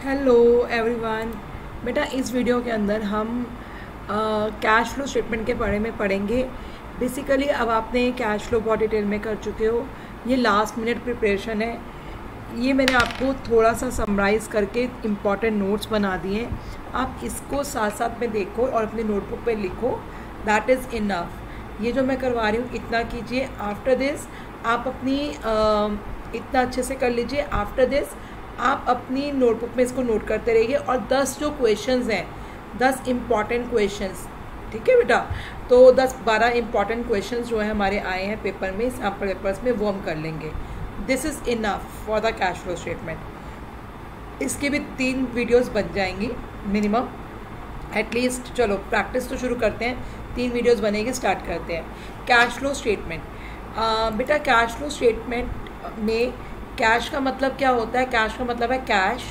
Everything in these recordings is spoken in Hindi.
Hello everyone. बेटा इस वीडियो के अंदर हम कैश फ्लो स्टेटमेंट के बारे में पढ़ेंगे। बेसिकली अब आपने कैश फ्लो बहुत डिटेल में कर चुके हो, ये लास्ट मिनट प्रिपरेशन है। ये मैंने आपको थोड़ा सा समराइज़ करके इम्पॉर्टेंट नोट्स बना दिए हैं, आप इसको साथ साथ में देखो और अपने नोटबुक पे लिखो, दैट इज़ इनफ। ये जो मैं करवा रही हूँ इतना कीजिए। आफ्टर दिस आप अपनी इतना अच्छे से कर लीजिए। आफ्टर दिस आप अपनी नोटबुक में इसको नोट करते रहिए और 10 जो क्वेश्चंस हैं, 10 इम्पॉर्टेंट क्वेश्चंस, ठीक है बेटा। तो 10-12 इम्पॉर्टेंट क्वेश्चंस जो है हमारे आए हैं पेपर में, सैम्पल पेपर्स में, वो हम कर लेंगे। This is enough for the cash flow statement. इसके भी 3 वीडियोस बन जाएंगी मिनिमम, एटलीस्ट। चलो प्रैक्टिस तो शुरू करते हैं, 3 वीडियोस बनेंगे, स्टार्ट करते हैं। Cash flow statement. बेटा कैश फ्लो स्टेटमेंट में कैश का मतलब क्या होता है? कैश का मतलब है कैश,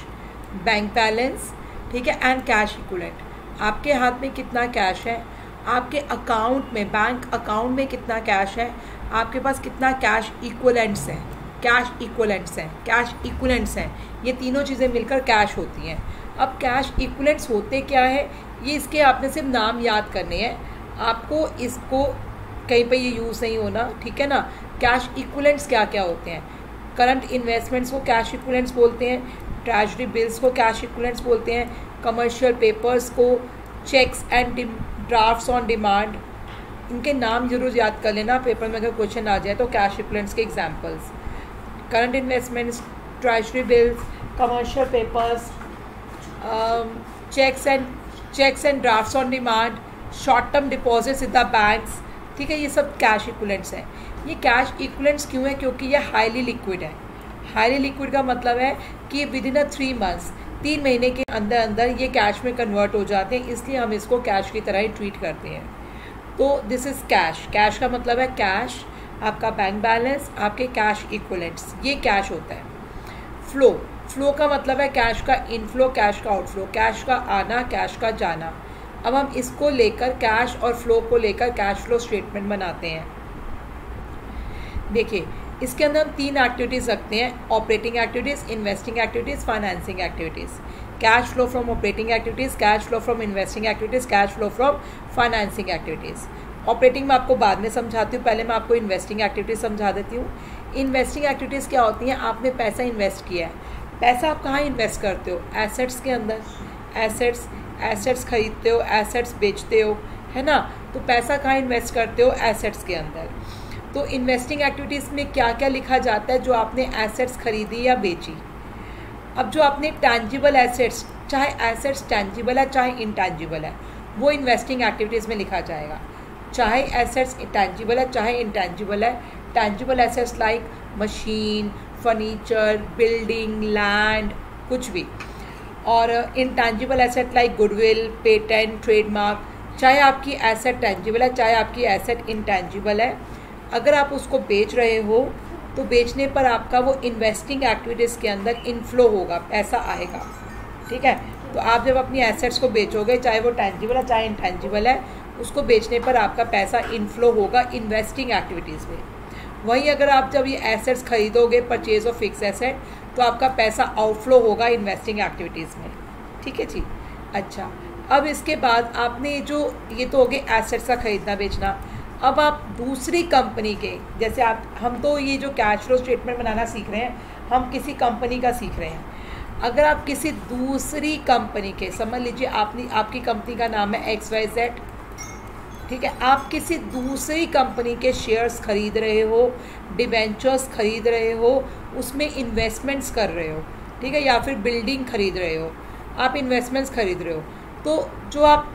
बैंक बैलेंस, ठीक है, एंड कैश इक्विवेलेंट। आपके हाथ में कितना कैश है, आपके अकाउंट में, बैंक अकाउंट में कितना कैश है, आपके पास कितना कैश इक्विवेलेंट्स हैं, कैश इक्विवेलेंट्स हैं, कैश इक्विवेलेंट्स हैं। ये तीनों चीज़ें मिलकर कैश होती हैं। अब कैश इक्विवेलेंट्स होते क्या है, ये इसके आपने सिर्फ नाम याद करने हैं, आपको इसको कहीं पे ये यूज़ नहीं होना, ठीक है ना। कैश इक्विवेलेंट्स क्या क्या होते हैं? करंट इन्वेस्टमेंट्स को कैश इक्विवेलेंट्स बोलते हैं, ट्रेजरी बिल्स को कैश इक्विवेलेंट्स बोलते हैं, कमर्शियल पेपर्स को, cheques and drafts on demand. इनके नाम जरूर याद कर लेना, पेपर में अगर क्वेश्चन आ जाए तो। कैश इक्विवेलेंट्स के examples: current investments, treasury bills, commercial papers, cheques and drafts on demand, short term deposits in the banks, ठीक है। ये सब कैश इक्विवेलेंट्स हैं। ये कैश इक्विवेलेंट्स क्यों है? क्योंकि ये हाईली लिक्विड है। हाईली लिक्विड का मतलब है कि विद इन 3 मंथ्स, 3 महीने के अंदर अंदर ये कैश में कन्वर्ट हो जाते हैं, इसलिए हम इसको कैश की तरह ही ट्रीट करते हैं। तो दिस इज़ कैश। कैश का मतलब है कैश, आपका बैंक बैलेंस, आपके कैश इक्विवेलेंट्स, ये कैश होता है। फ्लो। फ्लो का मतलब है कैश का इनफ्लो, कैश का आउटफ्लो, कैश का आना, कैश का जाना। अब हम इसको लेकर, कैश और फ्लो को लेकर कैश फ्लो स्टेटमेंट बनाते हैं। देखिए इसके अंदर हम 3 एक्टिविटीज़ रखते हैं: operating activities, investing activities, financing activities. Cash flow from operating activities, cash flow from investing activities, cash flow from financing activities. Operating में आपको बाद में समझाती हूँ, पहले मैं आपको इन्वेस्टिंग एक्टिविटीज़ समझा देती हूँ। इन्वेस्टिंग एक्टिविटीज़ क्या होती हैं? आपने पैसा इन्वेस्ट किया है। पैसा आप कहाँ इन्वेस्ट करते हो? एसेट्स के अंदर। एसेट्स खरीदते हो, एसेट्स बेचते हो, है ना। तो पैसा कहाँ इन्वेस्ट करते हो? एसेट्स के अंदर। तो इन्वेस्टिंग एक्टिविटीज़ में क्या क्या लिखा जाता है? जो आपने एसेट्स खरीदी या बेची। अब जो आपने टैंजिबल एसेट्स, चाहे एसेट्स टैंजिबल है चाहे इंटैंजिबल है, वो इन्वेस्टिंग एक्टिविटीज़ में लिखा जाएगा। चाहे एसेट्स टैंजिबल है चाहे इंटैंजिबल है। Tangible assets like machine, furniture, building, land, कुछ भी। और intangible asset like goodwill, patent, trademark. चाहे आपकी एसेट टैंजिबल है चाहे आपकी एसेट इंटैंजिबल है, अगर आप उसको बेच रहे हो तो बेचने पर आपका वो इन्वेस्टिंग एक्टिविटीज़ के अंदर इनफ्लो होगा, पैसा आएगा, ठीक है। तो आप जब अपनी एसेट्स को बेचोगे, चाहे वो टैंजिबल है चाहे इंटैंजिबल है, उसको बेचने पर आपका पैसा इनफ्लो होगा इन्वेस्टिंग एक्टिविटीज़ में। वहीं अगर आप जब ये एसेट्स खरीदोगे, परचेज ऑफ फिक्स एसेट, तो आपका पैसा आउटफ्लो होगा इन्वेस्टिंग एक्टिविटीज़ में, ठीक है जी। अच्छा, अब इसके बाद आपने जो, ये तो हो गए एसेट्स का खरीदना बेचना। अब आप दूसरी कंपनी के, जैसे हम तो ये जो कैश फ्लो स्टेटमेंट बनाना सीख रहे हैं, हम किसी कंपनी का सीख रहे हैं। अगर आप किसी दूसरी कंपनी के, समझ लीजिए आपकी कंपनी का नाम है XYZ, ठीक है, आप किसी दूसरी कंपनी के शेयर्स खरीद रहे हो, डिबेंचर्स खरीद रहे हो, उसमें इन्वेस्टमेंट्स कर रहे हो, ठीक है, या फिर बिल्डिंग खरीद रहे हो, आप इन्वेस्टमेंट्स खरीद रहे हो, तो जो आप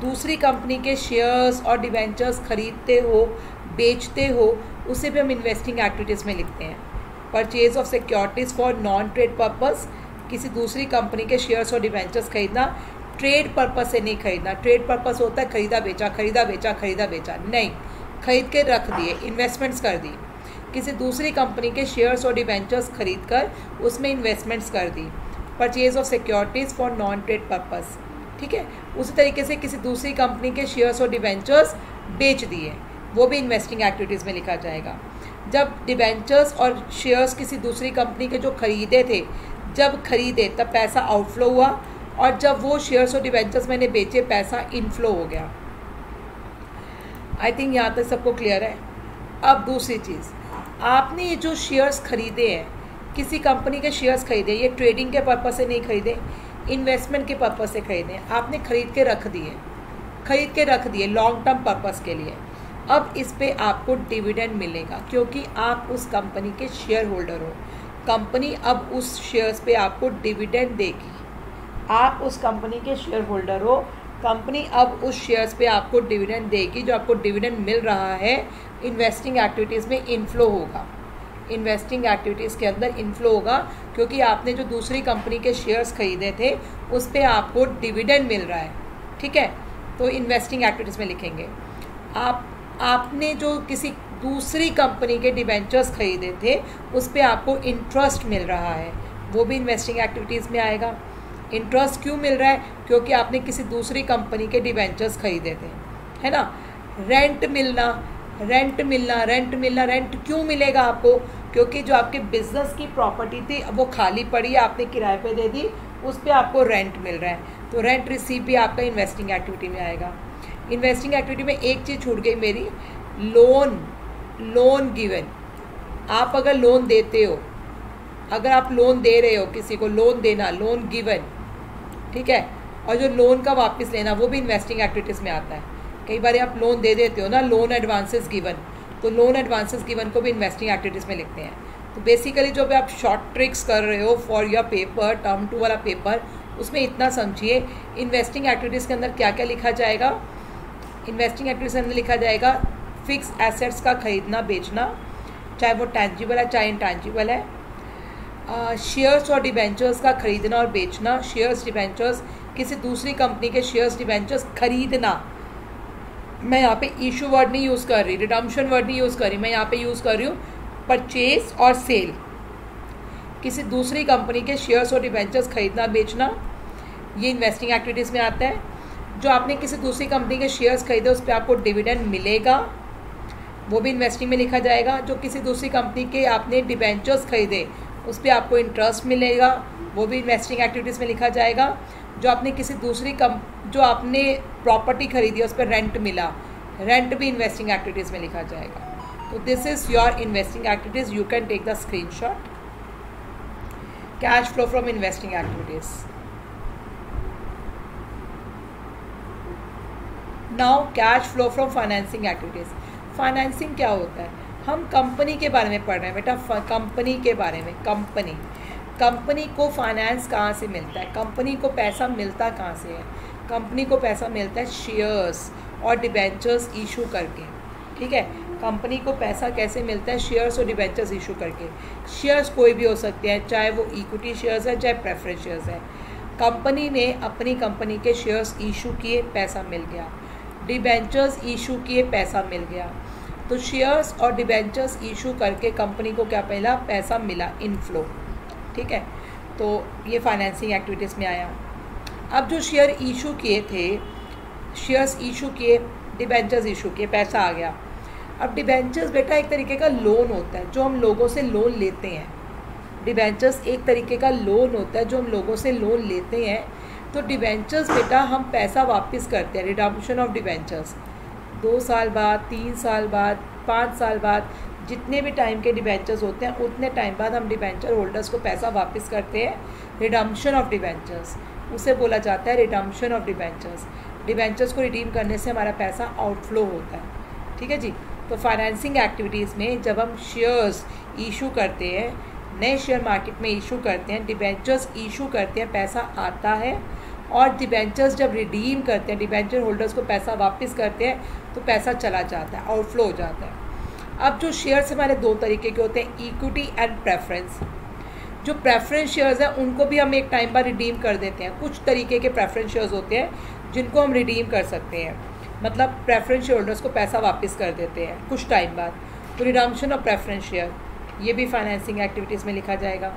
दूसरी कंपनी के शेयर्स और डिबेंचर्स खरीदते हो, बेचते हो, उसे भी हम इन्वेस्टिंग एक्टिविटीज़ में लिखते हैं। Purchase of securities for non trade purpose, किसी दूसरी कंपनी के शेयर्स और डिबेंचर्स खरीदना, ट्रेड पर्पस से नहीं खरीदना। ट्रेड पर्पस होता है खरीदा बेचा, खरीदा बेचा, खरीदा बेचा, नहीं, खरीद के रख दिए, इन्वेस्टमेंट्स कर दी। किसी दूसरी कंपनी के शेयर्स और डिबेंचर्स खरीद कर उसमें इन्वेस्टमेंट्स कर दी। Purchase of securities for non trade purpose, ठीक है। उसी तरीके से किसी दूसरी कंपनी के शेयर्स और डिबेंचर्स बेच दिए, वो भी इन्वेस्टिंग एक्टिविटीज़ में लिखा जाएगा। जब डिबेंचर्स और शेयर्स किसी दूसरी कंपनी के जो खरीदे थे, जब खरीदे तब पैसा आउटफ्लो हुआ, और जब वो शेयर्स और डिबेंचर्स मैंने बेचे पैसा इनफ्लो हो गया। आई थिंक यहाँ तक सबको क्लियर है। अब दूसरी चीज़, आपने ये जो शेयर्स खरीदे हैं, किसी कंपनी के शेयर्स खरीदे, ये ट्रेडिंग के पर्पज़ से नहीं खरीदे, इन्वेस्टमेंट के पर्पज़ से खरीदे, आपने खरीद के रख दिए लॉन्ग टर्म पर्पज़ के लिए। अब इस पे आपको डिविडेंड मिलेगा क्योंकि आप उस कंपनी के शेयर होल्डर हो। कंपनी अब उस शेयर्स पे आपको डिविडेंड देगी। आप उस कंपनी के शेयर होल्डर हो, कंपनी अब उस शेयर्स पे आपको डिविडेंड देगी। जो आपको डिविडेंड मिल रहा है इन्वेस्टिंग एक्टिविटीज़ में इनफ्लो होगा, इन्वेस्टिंग एक्टिविटीज़ के अंदर इनफ्लो होगा, क्योंकि आपने जो दूसरी कंपनी के शेयर्स खरीदे थे उस पे आपको डिविडेंड मिल रहा है। ठीक है, तो इन्वेस्टिंग एक्टिविटीज़ में लिखेंगे। आपने जो किसी दूसरी कंपनी के डिबेंचर्स खरीदे थे उस पे आपको इंटरेस्ट मिल रहा है, वो भी इन्वेस्टिंग एक्टिविटीज़ में आएगा। इंटरेस्ट क्यों मिल रहा है? क्योंकि आपने किसी दूसरी कंपनी के डिबेंचर्स खरीदे थे, है ना। रेंट क्यों मिलेगा आपको? क्योंकि जो आपके बिजनेस की प्रॉपर्टी थी वो खाली पड़ी है, आपने किराए पे दे दी, उस पे आपको रेंट मिल रहा है, तो रेंट रिसीव भी आपका इन्वेस्टिंग एक्टिविटी में आएगा। इन्वेस्टिंग एक्टिविटी में एक चीज़ छूट गई मेरी, लोन गिवन। आप अगर लोन देते हो, अगर आप लोन दे रहे हो किसी को, लोन देना, लोन गिवन, ठीक है, और जो लोन का वापस लेना वो भी इन्वेस्टिंग एक्टिविटीज़ में आता है। कई बार आप लोन दे देते हो ना, लोन एडवांसेस गिवन, तो लोन एडवांसेस गिवन को भी इन्वेस्टिंग एक्टिविटीज़ में लिखते हैं। तो बेसिकली जो भी आप शॉर्ट ट्रिक्स कर रहे हो फॉर योर पेपर, टर्म 2 वाला पेपर, उसमें इतना समझिए इन्वेस्टिंग एक्टिविटीज़ के अंदर क्या क्या लिखा जाएगा। इन्वेस्टिंग एक्टिविटीज़ के अंदर लिखा जाएगा फिक्स एसेट्स का खरीदना बेचना, चाहे वो टेंजिबल है चाहे इंटेंजिबल है। शेयर्स और डिबेंचर्स का खरीदना और बेचना, शेयर्स डिबेंचर्स, किसी दूसरी कंपनी के शेयर्स डिबेंचर्स खरीदना। मैं यहाँ पे इशू वर्ड नहीं यूज़ कर रही, रिडम्पशन वर्ड नहीं यूज़ कर रही, मैं यहाँ पे यूज़ कर रही हूँ परचेज और सेल। किसी दूसरी कंपनी के शेयर्स और डिबेंचर्स खरीदना बेचना, ये इन्वेस्टिंग एक्टिविटीज़ में आता है। जो आपने किसी दूसरी कंपनी के शेयर्स खरीदे उस पर आपको डिविडेंड मिलेगा, वो भी इन्वेस्टिंग में लिखा जाएगा। जो किसी दूसरी कंपनी के आपने डिबेंचर्स खरीदे उस पर आपको इंटरेस्ट मिलेगा, वो भी इन्वेस्टिंग एक्टिविटीज़ में लिखा जाएगा। जो आपने किसी दूसरी जो आपने प्रॉपर्टी खरीदी उस पर रेंट मिला, रेंट भी इन्वेस्टिंग एक्टिविटीज़ में लिखा जाएगा। तो this is your investing activities, you can take the screenshot. Cash flow from investing activities. Now cash flow from financing activities. Financing क्या होता है? हम कंपनी के बारे में पढ़ रहे हैं बेटा, कंपनी के बारे में। कंपनी को फाइनेंस कहाँ से मिलता है, कंपनी को पैसा मिलता कहाँ से है? कंपनी को पैसा मिलता है शेयर्स और डिबेंचर्स इशू करके। ठीक है, कंपनी को पैसा कैसे मिलता है? शेयर्स और डिबेंचर्स इशू करके। शेयर्स कोई भी हो सकते हैं, चाहे वो इक्विटी शेयर्स है चाहे प्रेफरेंस शेयर्स है। कंपनी ने अपनी कंपनी के शेयर्स इशू किए, पैसा मिल गया। डिबेंचर्स इशू किए, पैसा मिल गया। तो शेयर्स और डिबेंचर्स इशू करके कंपनी को क्या मिला? पैसा मिला, इनफ्लो। ठीक है, तो ये फाइनेंसिंग एक्टिविटीज़ में आया। अब जो शेयर इशू किए थे, शेयर्स इशू किए, डिबेंचर्स इशू किए, पैसा आ गया। अब डिबेंचर्स बेटा एक तरीके का लोन होता है जो हम लोगों से लोन लेते हैं। डिबेंचर्स एक तरीके का लोन होता है जो हम लोगों से लोन लेते हैं। तो डिबेंचर्स बेटा हम पैसा वापस करते हैं, रिडम्पशन ऑफ डिबेंचर्स। 2 साल बाद, 3 साल बाद, 5 साल बाद, जितने भी टाइम के डिबेंचर्स होते हैं उतने टाइम बाद हम डिबेंचर होल्डर्स को पैसा वापस करते हैं। रिडम्पशन ऑफ डिबेंचर्स उसे बोला जाता है, रिडम्पशन ऑफ डिबेंचर्स। डिबेंचर्स को रिडीम करने से हमारा पैसा आउटफ्लो होता है। ठीक है जी। तो फाइनेंसिंग एक्टिविटीज़ में जब हम शेयर्स इशू करते हैं, नए शेयर मार्केट में इशू करते हैं, डिबेंचर्स इशू करते हैं, पैसा आता है। और डिबेंचर्स जब रिडीम करते हैं, डिबेंचर होल्डर्स को पैसा वापस करते हैं, तो पैसा चला जाता है, आउटफ्लो हो जाता है। अब जो शेयर्स हमारे 2 तरीके के होते हैं, इक्विटी एंड प्रेफरेंस। जो प्रेफरेंस शेयर्स हैं उनको भी हम एक टाइम पर रिडीम कर देते हैं। कुछ तरीके के प्रेफरेंस शेयर्स होते हैं जिनको हम रिडीम कर सकते हैं, मतलब प्रेफरेंस शेयर होल्डर्स को पैसा वापस कर देते हैं कुछ टाइम बाद। तो रिडम्पशन ऑफ प्रेफरेंस शेयर, ये भी फाइनेंसिंग एक्टिविटीज़ में लिखा जाएगा।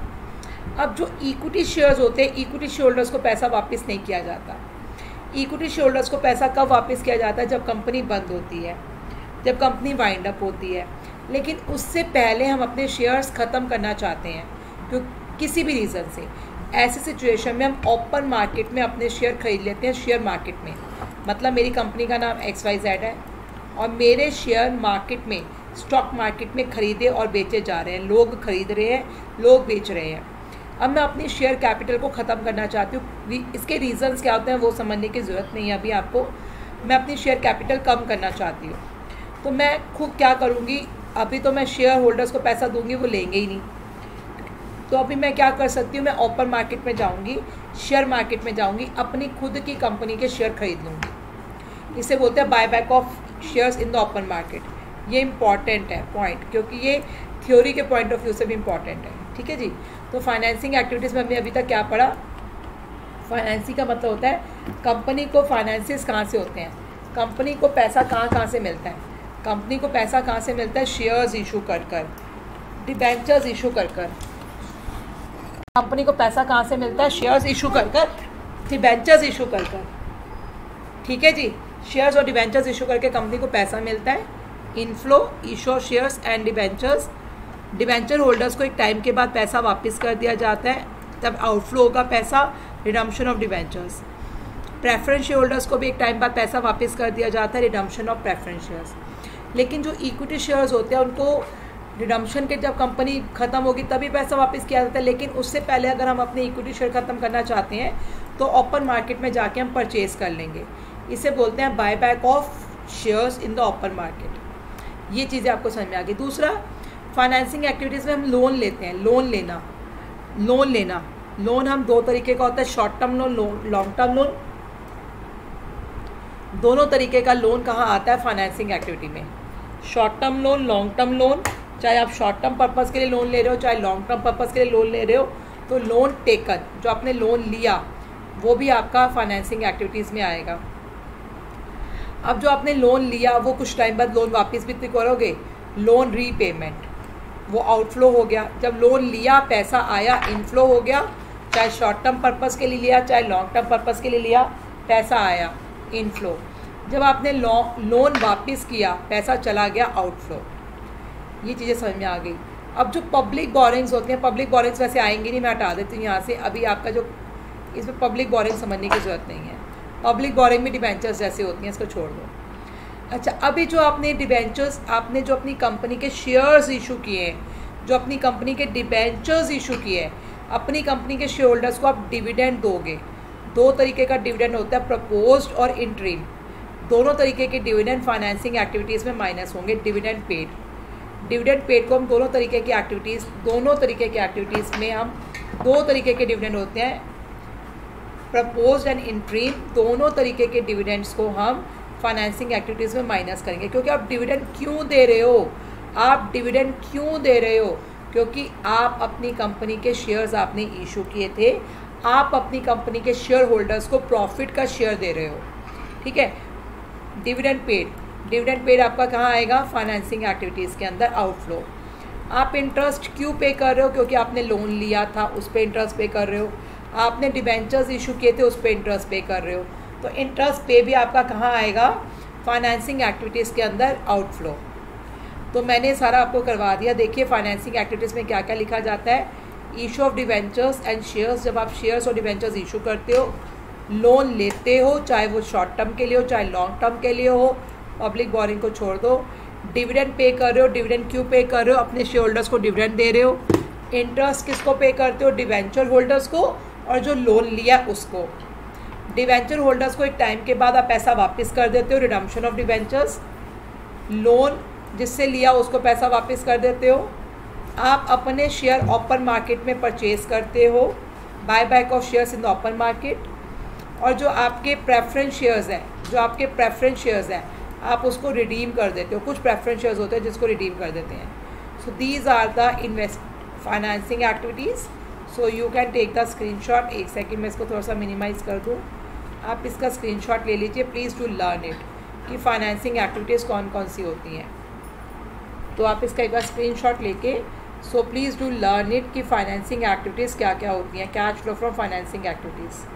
अब जो इक्विटी शेयर्स होते हैं, इक्विटी शेयर होल्डर्स को पैसा वापस नहीं किया जाता। इक्विटी शेयर होल्डर्स को पैसा कब वापस किया जाता है? जब कंपनी बंद होती है, जब कंपनी वाइंड अप होती है। लेकिन उससे पहले हम अपने शेयर्स ख़त्म करना चाहते हैं, क्योंकि किसी भी रीज़न से, ऐसी सिचुएशन में हम ओपन मार्केट में अपने शेयर खरीद लेते हैं। शेयर मार्केट में मतलब मेरी कंपनी का नाम XYZ है और मेरे शेयर मार्केट में, स्टॉक मार्केट में खरीदे और बेचे जा रहे हैं, लोग खरीद रहे हैं, लोग बेच रहे हैं। अब मैं अपनी शेयर कैपिटल को ख़त्म करना चाहती हूँ। इसके रीज़न्स क्या होते हैं वो समझने की ज़रूरत नहीं है अभी आपको। मैं अपनी शेयर कैपिटल कम करना चाहती हूँ, तो मैं खुद क्या करूँगी, अभी तो मैं शेयर होल्डर्स को पैसा दूँगी, वो लेंगे ही नहीं। तो अभी मैं क्या कर सकती हूँ, मैं ओपन मार्केट में जाऊँगी, शेयर मार्केट में जाऊँगी, अपनी खुद की कंपनी के शेयर खरीद लूँगी। इसे बोलते हैं buy back of shares in the open market. ये इम्पॉर्टेंट है पॉइंट, क्योंकि ये थ्योरी के पॉइंट ऑफ व्यू से भी इम्पॉर्टेंट है। ठीक है जी। तो फाइनेंसिंग एक्टिविटीज़ में हमने अभी तक क्या पढ़ा, फाइनेंसिंग का मतलब होता है कंपनी को फाइनेंसिस कहाँ से होते हैं, कंपनी को पैसा कहाँ से मिलता है। कंपनी को पैसा कहाँ से मिलता है, शेयर्स इशू कर कर, डिबेंचर्स इशू कर कर। कंपनी को पैसा कहाँ से मिलता है, शेयर्स इशू कर कर, डिबेंचर्स इशू कर कर। ठीक है जी। शेयर्स और डिबेंचर्स इशू करके कंपनी को पैसा मिलता है। Inflow, issue shares and debentures. Debenture holders को एक टाइम के बाद पैसा वापस कर दिया जाता है, तब आउटफ्लो होगा पैसा, redemption of debentures. Preference share holders को भी एक टाइम बाद पैसा वापस कर दिया जाता है, रिडम्पशन ऑफ प्रेफरेंस शेयर्स। लेकिन जो इक्विटी शेयर्स होते हैं उनको रिडम्पशन के जब कंपनी ख़त्म होगी तभी पैसा वापस किया जाता है। लेकिन उससे पहले अगर हम अपने इक्विटी शेयर ख़त्म करना चाहते हैं तो ओपन मार्केट में जाके हम परचेज़ कर लेंगे। इसे बोलते हैं buy back of shares in the open market. ये चीज़ें आपको समझ में आ गई। दूसरा, फाइनेंसिंग एक्टिविटीज़ में हम लोन लेते हैं। लोन लेना लोन हम दो तरीके का होता है, short term loan, long term loan. दोनों तरीके का लोन कहाँ आता है, फाइनेंसिंग एक्टिविटी में। Short term loan, long term loan. चाहे आप शॉर्ट टर्म पर्पज़ के लिए लोन ले रहे हो, चाहे लॉन्ग टर्म पर्पज़ के लिए लोन ले रहे हो, तो लोन टेकन, जो आपने लोन लिया, वो भी आपका फाइनेंसिंग एक्टिविटीज़ में आएगा। अब जो आपने लोन लिया वो कुछ टाइम बाद लोन वापस भी करोगे, लोन रीपेमेंट, वो आउटफ्लो हो गया। जब लोन लिया पैसा आया, इनफ्लो हो गया। चाहे शॉर्ट टर्म पर्पज़ के लिए लिया, चाहे लॉन्ग टर्म पर्पज़ के लिए लिया, पैसा आया, इनफ्लो। जब आपने लोन वापस किया, पैसा चला गया, आउटफ्लो। ये चीज़ें समझ में आ गई। अब जो पब्लिक बोरिंग्स होती हैं, पब्लिक बोरिंग्स वैसे आएंगी नहीं, मैं हटा देती हूँ यहाँ से। अभी आपका जो इसमें पब्लिक बोरिंग समझने की ज़रूरत नहीं है। पब्लिक बोरिंग में डिबेंचर्स जैसे होती हैं, इसको छोड़ दो। अच्छा, अभी जो आपने डिबेंचर्स, आपने जो अपनी कंपनी के शेयर्स इशू किए हैं, जो अपनी कंपनी के डिबेंचर्स इशू किए हैं, अपनी कंपनी के शेयर होल्डर्स को आप डिविडेंड दोगे। दो तरीके का डिविडेंड होता है, प्रपोज्ड और इंटरिम। दोनों तरीके के डिविडेंड फाइनेंसिंग एक्टिविटीज़ में माइनस होंगे। डिविडेंड पेड को हम दोनों तरीके की एक्टिविटीज़ में हम दो तरीके के डिविडेंड होते हैं, प्रपोज्ड एंड इंटरिम। दोनों तरीके के डिविडेंड्स को हम फाइनेंसिंग एक्टिविटीज़ में माइनस करेंगे। क्योंकि आप डिविडेंड क्यों दे रहे हो, क्योंकि आप अपनी कंपनी के शेयर्स आपने इशू किए थे, आप अपनी कंपनी के शेयर होल्डर्स को प्रॉफिट का शेयर दे रहे हो। ठीक है। डिविडेंड पेड आपका कहाँ आएगा, फाइनेंसिंग एक्टिविटीज़ के अंदर, आउटफ्लो। आप इंटरेस्ट क्यों पे कर रहे हो, क्योंकि आपने लोन लिया था, उस पर इंटरेस्ट पे कर रहे हो। आपने डिबेंचर्स इशू किए थे, उस पर इंटरेस्ट पे कर रहे हो। तो इंटरेस्ट पे भी आपका कहाँ आएगा, फाइनेंसिंग एक्टिविटीज़ के अंदर, आउटफ्लो। तो मैंने सारा आपको करवा दिया। देखिए फाइनेंसिंग एक्टिविटीज़ में क्या क्या लिखा जाता है। Issue of debentures and shares, जब आप शेयर्स और डिबेंचर्स इशू करते हो, लोन लेते हो, चाहे वो शॉर्ट टर्म के लिए हो, चाहे लॉन्ग टर्म के लिए हो। पब्लिक बोरिंग को छोड़ दो। डिविडेंड पे कर रहे हो, डिविडेंड क्यों पे कर रहे हो, अपने शेयर होल्डर्स को डिविडेंड दे रहे हो। इंटरेस्ट किसको पे करते हो, डिवेंचर होल्डर्स को, और जो लोन लिया उसको। डिवेंचर होल्डर्स को एक टाइम के बाद आप पैसा वापस कर देते हो, रिडम्पशन ऑफ डिवेंचर्स। लोन जिससे लिया उसको पैसा वापस कर देते हो। आप अपने शेयर ओपन मार्केट में परचेज करते हो, buy back of shares in the open market. और जो आपके प्रेफरेंस शेयर्स हैं, आप उसको रिडीम कर देते हो। कुछ प्रेफरेंस शेयर्स होते हैं जिसको रिडीम कर देते हैं। So these are the financing activities. So you can take the screenshot. एक सेकंड में इसको थोड़ा सा मिनिमाइज़ कर दूँ। आप इसका स्क्रीनशॉट ले लीजिए। प्लीज़ टू लर्न इट कि फाइनेंसिंग एक्टिविटीज़ कौन कौन सी होती हैं। तो आप इसका एक बार स्क्रीनशॉट लेके, so please do learn it कि फाइनेंसिंग एक्टिविटीज़ क्या क्या होती हैं। Cash flow from financing activities.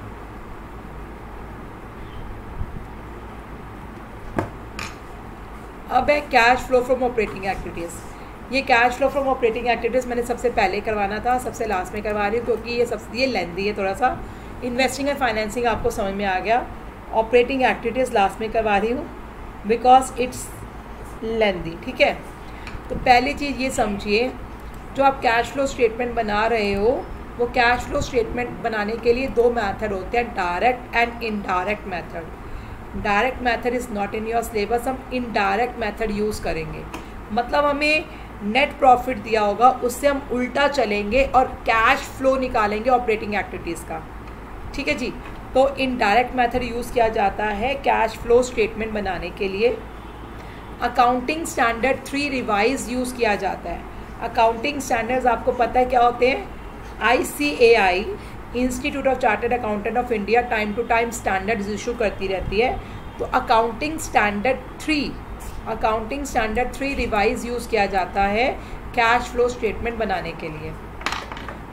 अब है cash flow from operating activities. ये cash flow from operating activities मैंने सबसे पहले करवाना था, सबसे लास्ट में करवा रही हूँ क्योंकि ये लेंदी है थोड़ा सा। इन्वेस्टिंग एंड फाइनेंसिंग आपको समझ में आ गया, ऑपरेटिंग एक्टिविटीज़ लास्ट में करवा रही हूँ बिकॉज इट्स लेंदी, ठीक है। तो पहली चीज़ ये समझिए, जो आप कैश फ्लो स्टेटमेंट बना रहे हो वो कैश फ्लो स्टेटमेंट बनाने के लिए दो मेथड होते हैं, direct and indirect method. Direct method is not in your syllabus, हम इनडायरेक्ट मेथड यूज़ करेंगे। मतलब हमें नेट प्रॉफिट दिया होगा उससे हम उल्टा चलेंगे और कैश फ्लो निकालेंगे ऑपरेटिंग एक्टिविटीज़ का, ठीक है जी। तो इनडायरेक्ट मेथड यूज़ किया जाता है कैश फ्लो स्टेटमेंट बनाने के लिए। अकाउंटिंग स्टैंडर्ड 3 रिवाइज यूज़ किया जाता है। अकाउंटिंग स्टैंडर्ड्स आपको पता है क्या होते हैं? ICAI institute of chartered accountant of India time to time standards issue करती रहती है। तो अकाउंटिंग स्टैंडर्ड 3 रिवाइज यूज़ किया जाता है कैश फ्लो स्टेटमेंट बनाने के लिए।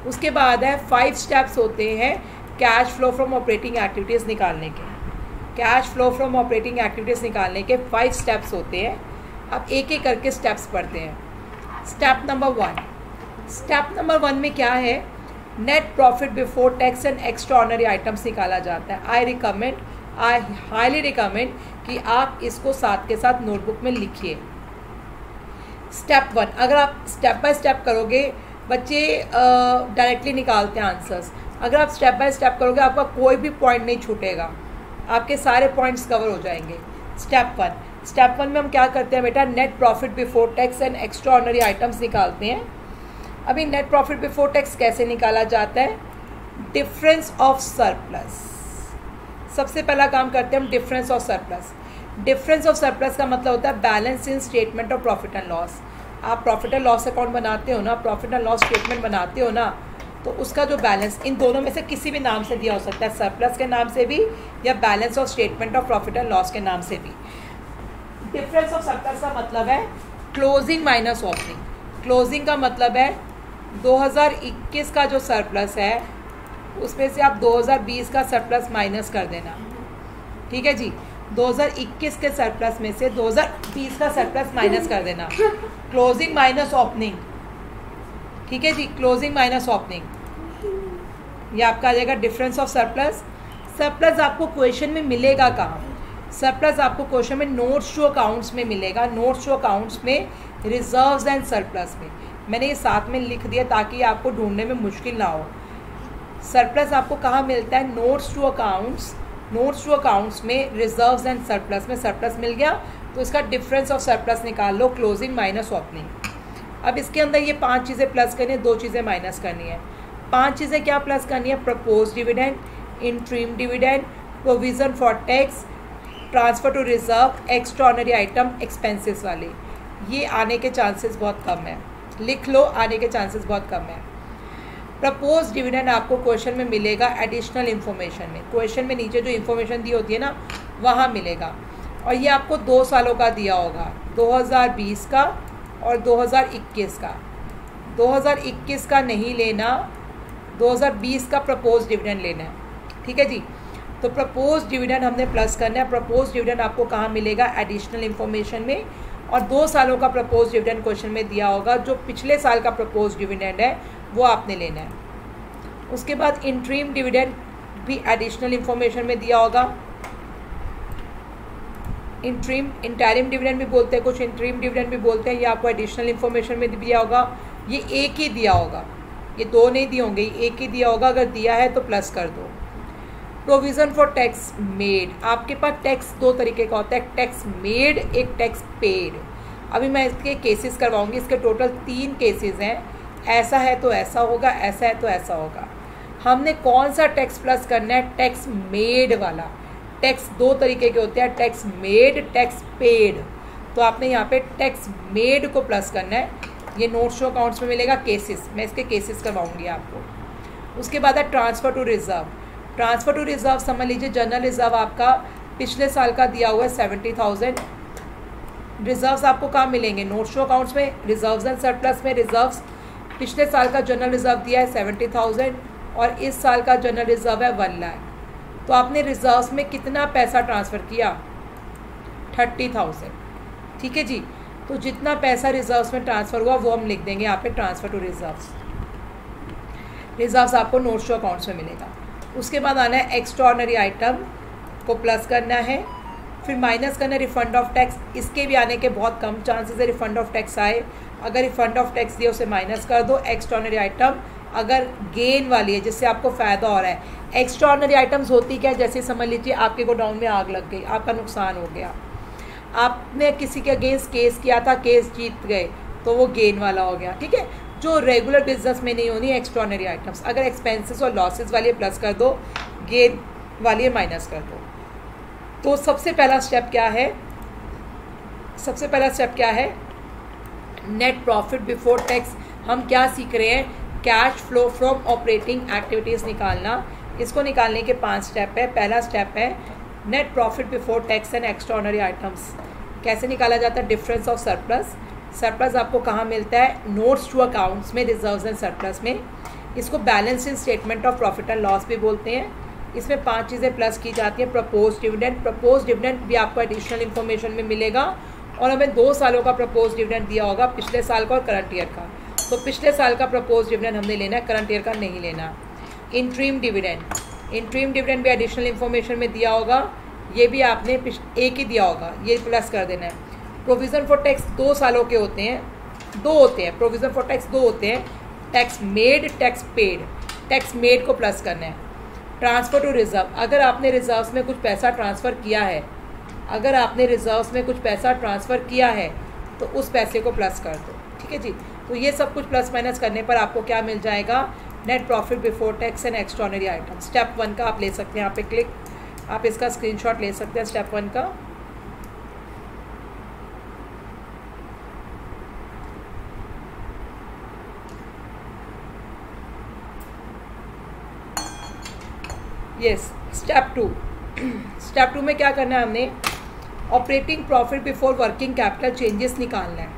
उसके बाद है 5 स्टेप्स होते हैं cash flow from operating activities निकालने के। Cash flow from operating activities निकालने के 5 स्टेप्स होते हैं। अब एक एक करके स्टेप्स पढ़ते हैं। स्टेप नंबर 1 में क्या है? Net profit before tax and extraordinary items निकाला जाता है। आई हाईली रिकमेंड कि आप इसको साथ के साथ नोटबुक में लिखिए। स्टेप 1, अगर आप स्टेप बाय स्टेप करोगे, बच्चे डायरेक्टली निकालते हैं आंसर्स। अगर आप स्टेप बाय स्टेप करोगे आपका कोई भी पॉइंट नहीं छूटेगा, आपके सारे पॉइंट्स कवर हो जाएंगे। स्टेप वन में हम क्या करते हैं बेटा? Net profit before tax and extraordinary items निकालते हैं। अभी नेट प्रॉफिट बिफोर टैक्स कैसे निकाला जाता है? Difference of surplus. सबसे पहला काम करते हैं हम difference of surplus. Difference of surplus का मतलब होता है balance in statement of profit and loss. आप प्रॉफिट एंड लॉस अकाउंट बनाते हो ना, प्रॉफिट एंड लॉस स्टेटमेंट बनाते हो ना, तो उसका जो बैलेंस इन दोनों में से किसी भी नाम से दिया हो सकता है, सरप्लस के नाम से भी या balance of statement of profit and loss के नाम से भी। डिफरेंस ऑफ सरप्लस का मतलब है क्लोजिंग माइनस ओपनिंग। क्लोजिंग का मतलब है 2021 का जो सरप्लस है उसमें से आप 2020 का सरप्लस माइनस कर देना, ठीक है जी। 2021 के सरप्लस में से 2020 का सरप्लस माइनस कर देना। क्लोजिंग माइनस ओपनिंग, ठीक है जी, क्लोजिंग माइनस ओपनिंग, ये आपका आ जाएगा डिफरेंस ऑफ सरप्लस। सरप्लस आपको क्वेश्चन में मिलेगा कहाँ? सरप्लस आपको क्वेश्चन में नोट्स टू अकाउंट्स में मिलेगा, नोट्स टू अकाउंट्स में, रिजर्व्स एंड सरप्लस में। मैंने ये साथ में लिख दिया ताकि आपको ढूंढने में मुश्किल ना हो। सरप्लस आपको कहाँ मिलता है? Notes to accounts. Notes to accounts में रिजर्व्स एंड सरप्लस में सरप्लस मिल गया तो इसका डिफरेंस ऑफ सरप्लस निकाल लो, क्लोजिंग माइनस ओपनिंग। अब इसके अंदर ये 5 चीज़ें प्लस करनी है, 2 चीज़ें माइनस करनी है। 5 चीज़ें क्या प्लस करनी है? Propose dividend, interim dividend, provision for tax, transfer to reserve, extraordinary item, expenses वाले। ये आने के चांसेस बहुत कम है, लिख लो, आने के चांसेस बहुत कम है। प्रपोज डिविडेंड आपको क्वेश्चन में मिलेगा एडिशनल इन्फॉर्मेशन में। क्वेश्चन में नीचे जो इन्फॉर्मेशन दी होती है ना वहाँ मिलेगा, और ये आपको 2 सालों का दिया होगा, 2020 का और 2021 का। 2021 का नहीं लेना, 2020 का प्रपोज डिविडेंड लेना है, ठीक है जी। तो प्रपोज डिविडेंड हमने प्लस करना है। प्रपोज डिविडेंड आपको कहाँ मिलेगा? एडिशनल इन्फॉर्मेशन में। और 2 सालों का प्रपोज डिविडेंड क्वेश्चन में दिया होगा, जो पिछले साल का प्रपोज डिविडेंड है वो आपने लेना है। उसके बाद इंट्रीम डिविडेंड भी एडिशनल इन्फॉर्मेशन में दिया होगा। इंटरिम डिविडेंड भी बोलते हैं, कुछ इंटरिम डिविडेंड भी बोलते हैं, ये आपको एडिशनल इन्फॉर्मेशन में दिया होगा। ये एक ही दिया होगा, ये 2 नहीं दिए होंगे, एक ही दिया होगा। अगर दिया है तो प्लस कर दो। प्रोविज़न फॉर टैक्स मेड, आपके पास टैक्स 2 तरीके का होता है, एक टैक्स मेड, एक टैक्स पेड। अभी मैं इसके केसेस करवाऊंगी, इसके टोटल 3 केसेस हैं। ऐसा है तो ऐसा होगा, ऐसा है तो ऐसा होगा। हमने कौन सा टैक्स प्लस करना है? टैक्स मेड वाला। टैक्स 2 तरीके के होते हैं, टैक्स मेड, टैक्स पेड। तो आपने यहाँ पे टैक्स मेड को प्लस करना है। ये नोट्स टू अकाउंट्स में मिलेगा केसेस, मैं इसके केसेस करवाऊंगी आपको। उसके बाद है transfer to reserve. Transfer to reserve समझ लीजिए, जनरल रिजर्व आपका पिछले साल का दिया हुआ है 70,000। रिजर्व्स आपको कहाँ मिलेंगे? नोट्स टू अकाउंट्स में, रिजर्व्स एंड सरप्लस में। रिजर्व्स पिछले साल का जनरल रिजर्व दिया है 70,000 और इस साल का जनरल रिजर्व है 1 लाख। तो आपने रिजर्व्स में कितना पैसा ट्रांसफ़र किया? 30,000, ठीक है जी। तो जितना पैसा रिजर्व्स में ट्रांसफ़र हुआ वो हम लिख देंगे यहाँ पे ट्रांसफ़र टू रिजर्व्स। रिजर्व्स आपको नोट्स टू अकाउंट्स में मिलेगा। उसके बाद आना है एक्स्ट्राऑर्डिनरी आइटम को प्लस करना है, फिर माइनस करना है रिफंड ऑफ टैक्स। इसके भी आने के बहुत कम चांसेस है रिफंड ऑफ टैक्स आए। अगर रिफंड ऑफ टैक्स दिए उसे माइनस कर दो। एक्स्ट्राऑर्डिनरी आइटम अगर गेन वाली है जिससे आपको फ़ायदा हो रहा है। एक्स्ट्राऑर्डिनरी आइटम्स होती क्या है, जैसे समझ लीजिए आपके गोडाउन में आग लग गई, आपका नुकसान हो गया, आपने किसी के अगेंस्ट केस किया था, केस जीत गए, तो वो गेन वाला हो गया। ठीक है, जो रेगुलर बिजनेस में नहीं होनी एक्स्ट्राऑर्डिनरी आइटम्स। अगर एक्सपेंसेस और लॉसेस वाली प्लस कर दो, गेन वाली माइनस कर दो। तो सबसे पहला स्टेप क्या है, नेट प्रॉफिट बिफोर टैक्स। हम क्या सीख रहे हैं, cash flow from operating activities निकालना। इसको निकालने के 5 स्टेप है। पहला स्टेप है net profit before tax and extraordinary items. कैसे निकाला जाता है, डिफरेंस ऑफ सरप्लस। सरप्लस आपको कहाँ मिलता है, नोट्स टू अकाउंट्स में, रिजर्व्स एंड सरप्लस में। इसको balance in statement of profit and loss भी बोलते हैं। इसमें 5 चीज़ें प्लस की जाती हैं। प्रपोज डिविडेंड, प्रपोज डिविडेंड भी आपको एडिशनल इन्फॉर्मेशन में मिलेगा। और हमें 2 सालों का प्रपोज डिविडेंड दिया होगा, पिछले साल का और करंट ईयर का। तो पिछले साल का प्रपोज डिविडेंड हमने लेना है, करंट ईयर का नहीं लेना। इंट्रीम डिविडेंड, इंट्रीम डिविडेंड भी एडिशनल इन्फॉर्मेशन में दिया होगा, ये भी आपने एक ही दिया होगा, ये प्लस कर देना है। प्रोविज़न फॉर टैक्स 2 सालों के होते हैं, 2 होते हैं। प्रोविज़न फॉर टैक्स 2 होते हैं, tax made, tax paid. Tax made को प्लस करना है। ट्रांसफ़र टू रिजर्व, अगर आपने रिजर्व्स में कुछ पैसा ट्रांसफ़र किया है, अगर आपने रिजर्व्स में कुछ पैसा ट्रांसफ़र किया है तो उस पैसे को प्लस कर दो। ठीक है जी, तो ये सब कुछ प्लस माइनस करने पर आपको क्या मिल जाएगा, net profit before tax and extraordinary item. Step 1 का आप ले सकते हैं, यहाँ पे क्लिक, आप इसका स्क्रीनशॉट ले सकते हैं स्टेप 1 का। Yes, step 2। स्टेप 2 में क्या करना है, हमने operating profit before working capital changes निकालना है।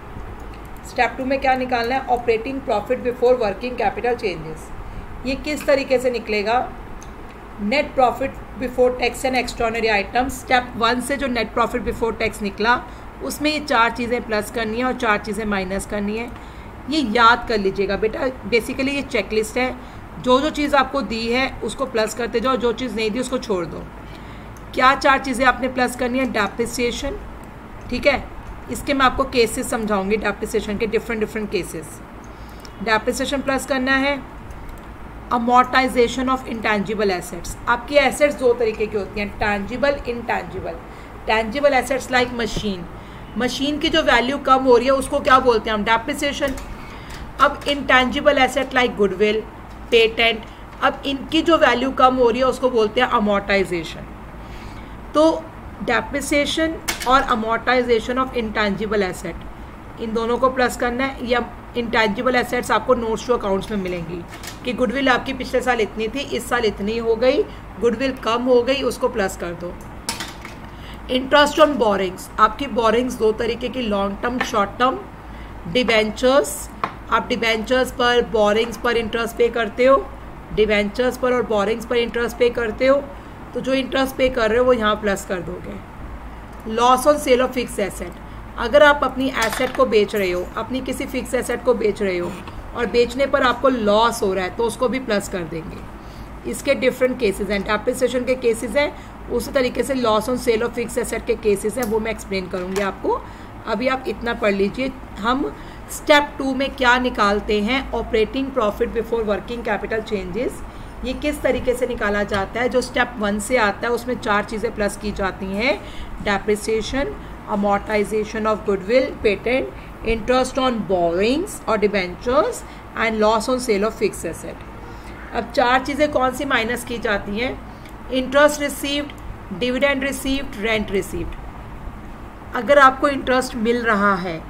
स्टेप 2 में क्या निकालना है, operating profit before working capital changes. ये किस तरीके से निकलेगा, net profit before tax and extraordinary items. Step 1 से जो नेट प्रॉफिट बिफोर टैक्स निकला उसमें ये 4 चीज़ें प्लस करनी है और 4 चीज़ें माइनस करनी है। ये याद कर लीजिएगा बेटा, बेसिकली ये चेकलिस्ट है। जो जो चीज़ आपको दी है उसको प्लस करते जाओ, जो चीज़ नहीं दी उसको छोड़ दो। क्या 4 चीज़ें आपने प्लस करनी है, डेप्रिसिएशन। ठीक है, इसके मैं आपको केसेस समझाऊंगी, डेप्रिसिएशन के डिफरेंट केसेस। डेप्रिसिएशन प्लस करना है। Amortisation of intangible assets. आपकी एसेट्स 2 तरीके की होती हैं, tangible, intangible. Tangible assets like machine, machine की जो वैल्यू कम हो रही है उसको क्या बोलते हैं हम, डेप्रिसिएशन। अब intangible asset like goodwill, patent, अब इनकी जो वैल्यू कम हो रही है उसको बोलते हैं अमोर्टाइजेशन। तो डेप्रिसिएशन और अमोर्टाइजेशन ऑफ इंटैंजिबल एसेट, इन दोनों को प्लस करना है। या इंटैंजिबल एसेट्स आपको नोट्स टू अकाउंट्स में मिलेंगी कि गुडविल आपकी पिछले साल इतनी थी, इस साल इतनी हो गई, गुडविल कम हो गई, उसको प्लस कर दो। इंटरेस्ट ऑन बोरिंग्स, आपकी बोरिंग्स 2 तरीके की, long term, short term. Debentures, आप डिबेंचर्स पर, बोरिंग्स पर इंटरेस्ट पे करते हो, डिबेंचर्स पर और बोरिंग्स पर इंटरेस्ट पे करते हो, तो जो इंटरेस्ट पे कर रहे हो वो यहाँ प्लस कर दोगे। Loss on sale of fix asset, अगर आप अपनी एसेट को बेच रहे हो, अपनी किसी फिक्स एसेट को बेच रहे हो और बेचने पर आपको लॉस हो रहा है तो उसको भी प्लस कर देंगे। इसके डिफरेंट केसेस हैं, डेप्रिसिएशन के केसेस हैं, उसी तरीके से loss on sale of fix asset के केसेस हैं, वो मैं एक्सप्लेन करूँगी आपको। अभी आप इतना पढ़ लीजिए। हम स्टेप 2 में क्या निकालते हैं, operating profit before working capital changes. ये किस तरीके से निकाला जाता है, जो स्टेप 1 से आता है उसमें 4 चीज़ें प्लस की जाती हैं, depreciation, amortisation of goodwill, patent, interest on borrowings और debentures and loss on sale of fix asset. अब 4 चीज़ें कौन सी माइनस की जाती हैं, interest received, dividend received, rent received. अगर आपको इंटरेस्ट मिल रहा है,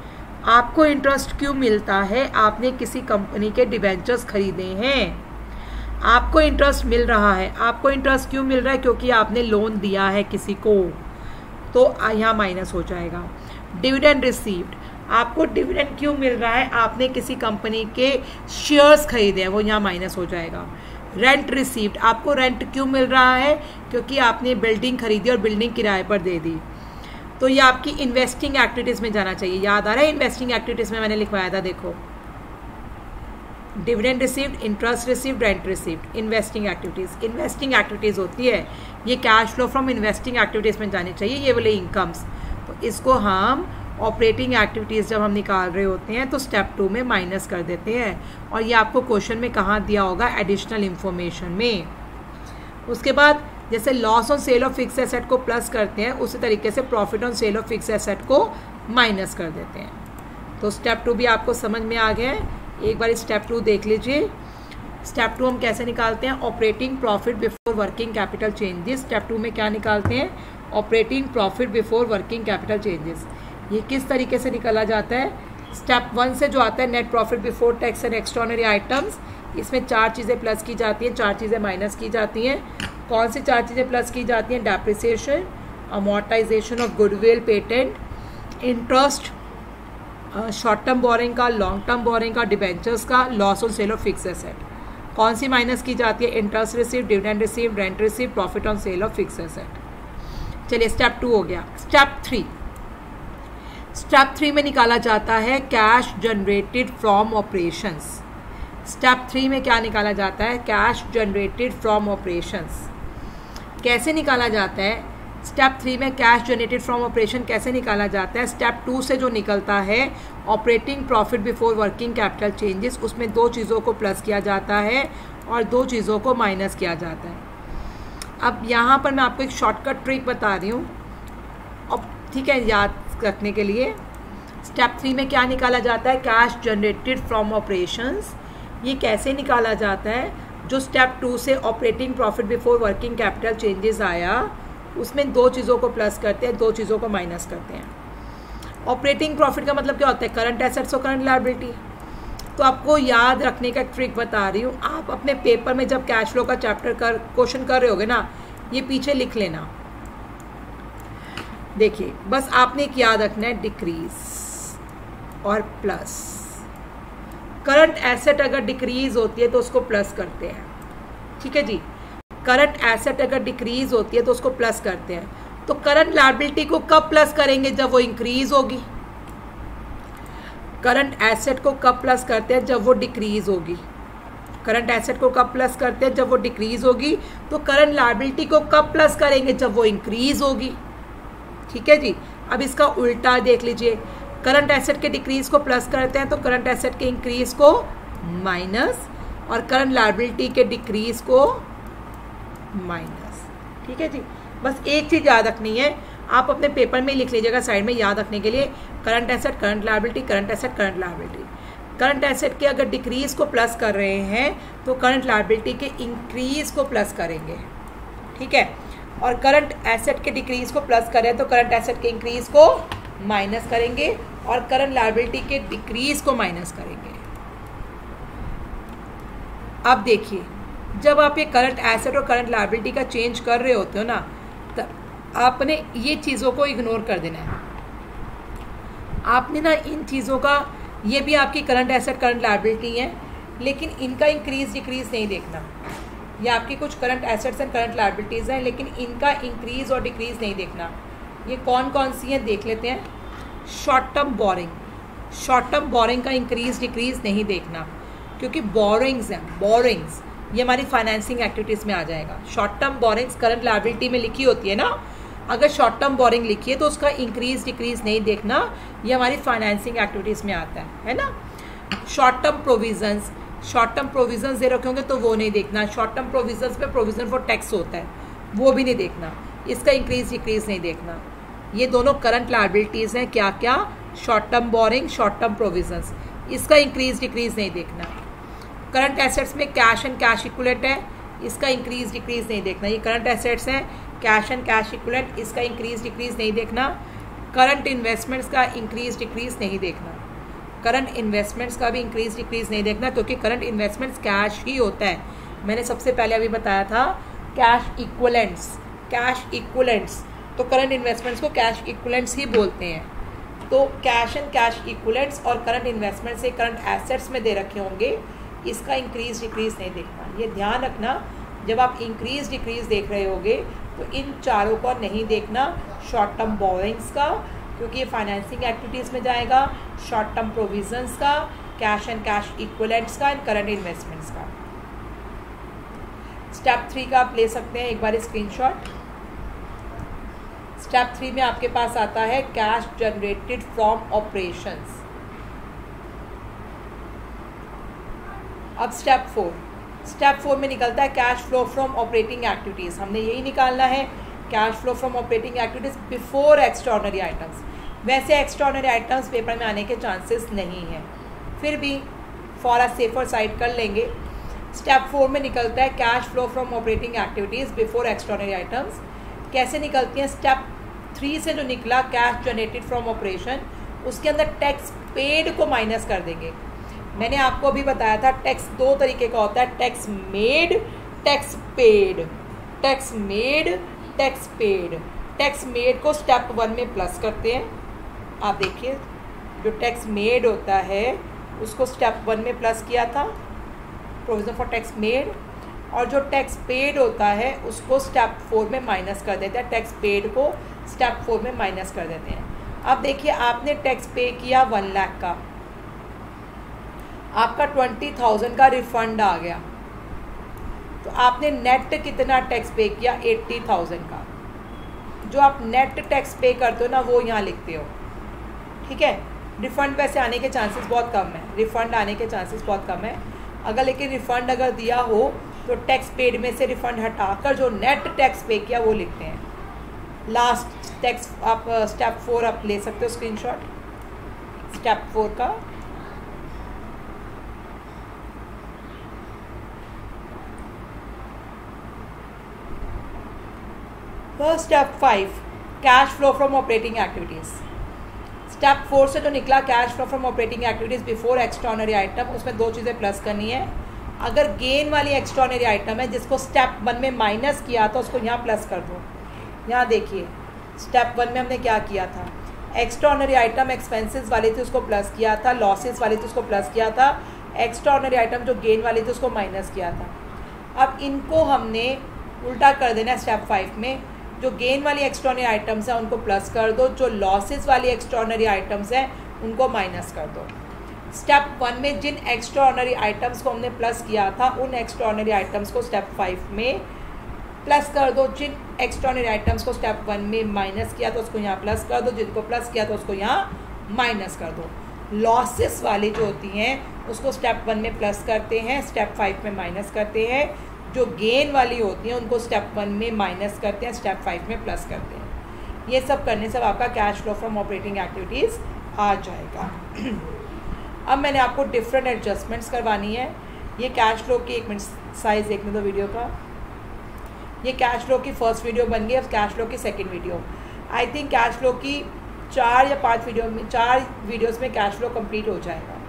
आपको इंटरेस्ट क्यों मिलता है, आपने किसी कंपनी के डिबेंचर्स खरीदे हैं, आपको इंटरेस्ट मिल रहा है। आपको इंटरेस्ट क्यों मिल रहा है, क्योंकि आपने लोन दिया है किसी को, तो यहाँ माइनस हो जाएगा। डिविडेंड रिसीव्ड, आपको डिविडेंड क्यों मिल रहा है, आपने किसी कंपनी के शेयर्स खरीदे हैं, वो यहाँ माइनस हो जाएगा। रेंट रिसीव्ड, आपको रेंट क्यों मिल रहा है, क्योंकि आपने बिल्डिंग खरीदी और बिल्डिंग किराए पर दे दी, तो ये आपकी इन्वेस्टिंग एक्टिविटीज़ में जाना चाहिए। याद आ रहा है इन्वेस्टिंग एक्टिविटीज़ में मैंने लिखवाया था, देखो dividend received, interest received, rent received, investing activities. Investing activities होती है ये cash flow from investing activities में जानी चाहिए, ये वाले इनकम्स। तो इसको हम ऑपरेटिंग एक्टिविटीज़ जब हम निकाल रहे होते हैं तो स्टेप 2 में माइनस कर देते हैं, और ये आपको क्वेश्चन में कहाँ दिया होगा, एडिशनल इंफॉर्मेशन में। उसके बाद जैसे loss on sale of fix asset को प्लस करते हैं, उसी तरीके से profit on sale of fix asset को माइनस कर देते हैं। तो स्टेप 2 भी आपको समझ में आ गया है। एक बार स्टेप 2 देख लीजिए। स्टेप 2 हम कैसे निकालते हैं, operating profit before working capital changes. Step 2 में क्या निकालते हैं, operating profit before working capital changes. ये किस तरीके से निकाला जाता है, स्टेप 1 से जो आता है net profit before tax and extraordinary items, इसमें 4 चीज़ें प्लस की जाती हैं, 4 चीज़ें माइनस की जाती हैं। कौन सी 4 चीज़ें प्लस की जाती हैं, depreciation, amortisation of goodwill, patent, interest, short term borrowing का, लॉन्ग टर्म बोरिंग का, डिबेंचर्स का, loss on sale of fix asset. कौन सी माइनस की जाती है, interest receive, dividend receive, rent receive, profit on sale of fix asset. चलिए स्टेप 2 हो गया। स्टेप 3, स्टेप 3 में निकाला जाता है cash generated from operations. Step 3 में क्या निकाला जाता है, कैश जनरेटेड फ्रॉम ऑपरेशंस। कैसे निकाला जाता है, स्टेप 3 में कैश जनरेटेड फ्रॉम ऑपरेशन कैसे निकाला जाता है, स्टेप 2 से जो निकलता है operating profit before working capital changes, उसमें 2 चीज़ों को प्लस किया जाता है और 2 चीज़ों को माइनस किया जाता है। अब यहाँ पर मैं आपको एक शॉर्टकट ट्रिक बता रही हूँ, अब ठीक है, याद रखने के लिए। स्टेप 3 में क्या निकाला जाता है, कैश जनरेटेड फ्रॉम ऑपरेशंस। ये कैसे निकाला जाता है, जो स्टेप 2 से operating profit before working capital changes आया, उसमें 2 चीज़ों को प्लस करते हैं, 2 चीज़ों को माइनस करते हैं। ऑपरेटिंग प्रॉफिट का मतलब क्या होता है, करंट एसेट्स और करंट लायबिलिटी। तो आपको याद रखने का एक ट्रिक बता रही हूँ, आप अपने पेपर में जब कैश फ्लो का चैप्टर क्वेश्चन कर रहे होगे ना, ये पीछे लिख लेना। देखिए बस आपने एक याद रखना है, डिक्रीज और प्लस। करंट एसेट अगर डिक्रीज होती है तो उसको प्लस करते हैं, ठीक है जी। करंट एसेट अगर डिक्रीज होती है तो उसको प्लस करते हैं। तो करंट लायबिलिटी को कब प्लस करेंगे, जब वो इंक्रीज होगी। करंट एसेट को कब प्लस करते हैं, जब वो डिक्रीज होगी। करंट एसेट को कब प्लस करते हैं, जब वो डिक्रीज होगी। तो करंट लायबिलिटी को कब प्लस करेंगे, जब वो इंक्रीज होगी, ठीक है जी। अब इसका उल्टा देख लीजिए, करंट एसेट के डिक्रीज को प्लस करते हैं तो करंट एसेट के इंक्रीज को माइनस, और करंट लायबिलिटी के डिक्रीज को माइनस, ठीक है जी। बस एक चीज़ याद रखनी है, आप अपने पेपर में लिख लीजिएगा साइड में याद रखने के लिए, current asset, current liability, current asset, current liability. Current asset के अगर डिक्रीज को प्लस कर रहे हैं तो करंट लायबिलिटी के इंक्रीज को प्लस करेंगे, ठीक है। और करंट एसेट के डिक्रीज को प्लस करें तो करंट एसेट के इंक्रीज को माइनस करेंगे, और करंट लायबिलिटी के डिक्रीज को माइनस करेंगे। अब देखिए, जब आप ये करंट एसेट और करंट लायबिलिटी का चेंज कर रहे होते हो ना, तब आपने ये चीज़ों को इग्नोर कर देना है। आपने ना इन चीज़ों का, ये भी आपकी करंट एसेट करंट लायबिलिटी है, लेकिन इनका इंक्रीज डिक्रीज नहीं देखना। ये आपकी कुछ current assets and current liabilities हैं, लेकिन इनका इंक्रीज और डिक्रीज नहीं देखना। ये कौन कौन सी हैं देख लेते हैं। Short term borrowing, short term borrowing का इंक्रीज डिक्रीज नहीं देखना, क्योंकि बोरिंग्स हैं, बोरिंग्स ये हमारी फाइनेंसिंग एक्टिविटीज़ में आ जाएगा। Short term borrowings current liability में लिखी होती है ना, अगर शॉर्ट टर्म बोरिंग लिखी है तो उसका इंक्रीज डिक्रीज नहीं देखना, ये हमारी फाइनेंसिंग एक्टिविटीज़ में आता है ना। Short term provisions, short term provisions दे रखे होंगे तो वो नहीं देखना। शॉर्ट टर्म प्रोविजंस में प्रोविजन फॉर टैक्स होता है, वो भी नहीं देखना, इसका इंक्रीज डिक्रीज नहीं देखना। ये दोनों करंट लायबिलिटीज़ हैं, क्या क्या, short term borrowing, short term provisions, इसका इंक्रीज डिक्रीज नहीं देखना। करंट एसेट्स में कैश एंड कैश इक्विवेलेंट है, इसका इंक्रीज डिक्रीज नहीं देखना। ये करंट एसेट्स हैं, कैश एंड कैश इक्विवेलेंट, इसका इंक्रीज डिक्रीज नहीं देखना। करंट इन्वेस्टमेंट्स का इंक्रीज डिक्रीज नहीं देखना। करंट इन्वेस्टमेंट्स का भी इंक्रीज डिक्रीज नहीं देखना, क्योंकि करंट इन्वेस्टमेंट्स कैश ही होता है। मैंने सबसे पहले अभी बताया था कैश इक्विवेलेंट्स, कैश इक्विवेलेंट्स, तो करंट इन्वेस्टमेंट्स को कैश इक्विवेलेंट्स ही बोलते हैं। तो कैश एंड कैश इक्विवेलेंट्स और करंट इन्वेस्टमेंट से करंट एसेट्स में दे रखे होंगे, इसका इंक्रीज डिक्रीज नहीं देखना। ये ध्यान रखना, जब आप इंक्रीज डिक्रीज देख रहे होगे तो इन चारों को नहीं देखना, शॉर्ट टर्म बोरिंग्स का, क्योंकि ये फाइनेंसिंग एक्टिविटीज़ में जाएगा, शॉर्ट टर्म प्रोविजंस का, कैश एंड कैश इक्विवेलेंट्स का एंड करंट इन्वेस्टमेंट्स का। स्टेप 3 का आप ले सकते हैं एक बार स्क्रीनशॉट। स्टेप 3 में आपके पास आता है कैश जनरेटेड फ्रॉम ऑपरेशंस। अब स्टेप 4 में निकलता है cash flow from operating activities. हमने यही निकालना है, cash flow from operating activities before extraordinary items. वैसे एक्स्ट्राऑर्डिनरी आइटम्स पेपर में आने के चांसेस नहीं हैं, फिर भी फॉर अ सेफर साइड कर लेंगे। स्टेप 4 में निकलता है cash flow from operating activities before extraordinary items. कैसे निकलती हैं? स्टेप 3 से जो निकला कैश जनरेटेड फ्रॉम ऑपरेशन, उसके अंदर टैक्स पेड को माइनस कर देंगे। मैंने आपको अभी बताया था टैक्स 2 तरीके का होता है, tax made, tax paid. Tax made, tax paid. Tax made को स्टेप 1 में प्लस करते हैं। आप देखिए जो टैक्स मेड होता है उसको स्टेप 1 में प्लस किया था, प्रोविजन फॉर टैक्स मेड, और जो टैक्स पेड होता है उसको स्टेप 4 में माइनस कर देते हैं। टैक्स पेड को स्टेप 4 में माइनस कर देते हैं। अब देखिए आपने टैक्स पे किया 1 लाख का, आपका 20,000 का रिफंड आ गया, तो आपने नेट कितना टैक्स पे किया? 80,000 का। जो आप नेट टैक्स पे करते हो ना वो यहाँ लिखते हो, ठीक है। रिफ़ंड वैसे आने के चांसेस बहुत कम है, रिफ़ंड आने के चांसेस बहुत कम है। अगर लेकिन रिफ़ंड अगर दिया हो तो टैक्स पेड में से रिफ़ंड हटाकर जो नेट टैक्स पे किया वो लिखते हैं। लास्ट टैक्स आप स्टेप 4 आप ले सकते हो स्क्रीनशॉट स्टेप 4 का। Step 5 cash flow from operating activities. Step 4 से जो निकला cash flow from operating activities before extraordinary item, उसमें 2 चीज़ें प्लस करनी है। अगर गेन वाली एक्स्ट्राऑर्डिनरी आइटम है जिसको स्टेप 1 में माइनस किया तो उसको यहाँ प्लस कर दो। यहाँ देखिए स्टेप 1 में हमने क्या किया था, एक्स्ट्राऑर्डिनरी आइटम एक्सपेंसेस वाली थी उसको प्लस किया था, लॉसेस वाली थी उसको प्लस किया था, एक्स्ट्राऑर्डिनरी आइटम जो गेन वाली थी उसको माइनस किया था। अब इनको हमने उल्टा कर देना है स्टेप 5 में। जो गेन वाली एक्स्ट्राऑर्डिनरी आइटम्स हैं उनको प्लस कर दो, जो लॉसेस वाली एक्स्ट्राऑर्डिनरी आइटम्स हैं उनको माइनस कर दो। स्टेप 1 में जिन एक्स्ट्राऑर्डिनरी आइटम्स को हमने प्लस किया था उन एक्स्ट्राऑर्डिनरी आइटम्स को स्टेप 5 में प्लस कर दो, जिन एक्स्ट्राऑर्डिनरी आइटम्स को स्टेप 1 में माइनस किया तो उसको यहाँ प्लस कर दो, जिनको प्लस किया तो उसको यहाँ माइनस कर दो। लॉसेस वाली जो होती हैं उसको स्टेप 1 में प्लस करते हैं, स्टेप 5 में माइनस करते हैं। जो गेन वाली होती हैं उनको स्टेप 1 में माइनस करते हैं, स्टेप 5 में प्लस करते हैं। ये सब करने से आपका cash flow from operating activities आ जाएगा। अब मैंने आपको डिफरेंट एडजस्टमेंट्स करवानी है। ये कैश फ्लो की 1 मिनट साइज देखने दो वीडियो का। ये कैश फ्लो की फर्स्ट वीडियो बन गई, अब कैश फ्लो की second video. I think cash flow की 4 या 5 वीडियो में 4 वीडियोज़ में कैश फ्लो कम्प्लीट हो जाएगा।